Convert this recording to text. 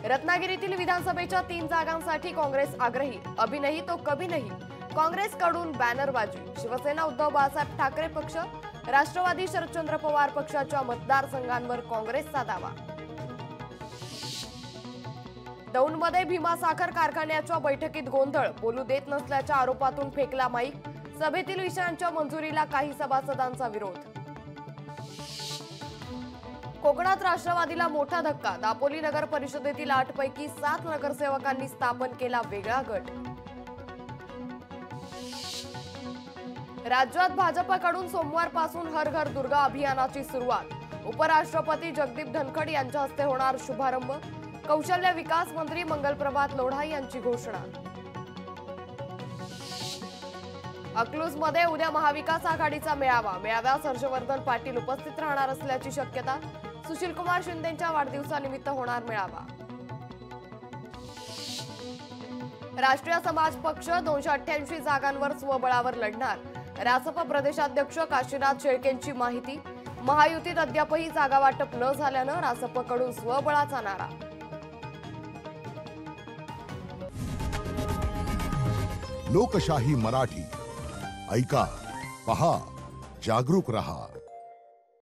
रत्नागिरीतील विधानसभेच्या 3 जागांसाठी काँग्रेस आग्रही, अभी नहीं तो कभी नहीं. काँग्रेसकडून बॅनरबाजी. शिवसेना उद्धव बाळासाहेब ठाकरे पक्ष, राष्ट्रवादी शरदचंद्र पवार पक्षाच्या मतदारसंघांवर काँग्रेसचा दावा. दौंडमध्ये भीमा साखर कारखान्याच्या बैठकीत गोंधळ, बोलू देत नसल्याच्या आरोपातून फेकला माईक. सभेतील विषयांच्या मंजुरीला काही सभासदांचा विरोध. कोकणात राष्ट्रवादीला मोठा धक्का. दापोली नगर परिषदेतील 8 पैकी 7 नगरसेवकांनी स्थापन केला वेगळा गट. राज्यात भाजपकडून सोमवारपासून हर घर दुर्गा अभियानाची सुरुवात. उपराष्ट्रपती जगदीप धनखड यांच्या हस्ते होणार शुभारंभ. कौशल्य विकास मंत्री मंगलप्रभात लोढा यांची घोषणा. अकलूजमध्ये उद्या महाविकास आघाडीचा मेळावा. मेळाव्यास हर्षवर्धन पाटील उपस्थित राहणार असल्याची शक्यता. सुशीलकुमार शिंदेंच्या वाढदिवसानिमित्त होणार मेळावा. राष्ट्रीय समाज पक्ष 288 जागांवर स्वबळावर लढणार. रासप प्रदेशाध्यक्ष काशीनाथ शेळकेंची माहिती. महायुतीत अद्यापही जागा वाटप न झाल्यानं रासपकडून स्वबळाचा नारा. लोकशाही मराठी ऐका, पहा, जागरूक रहा.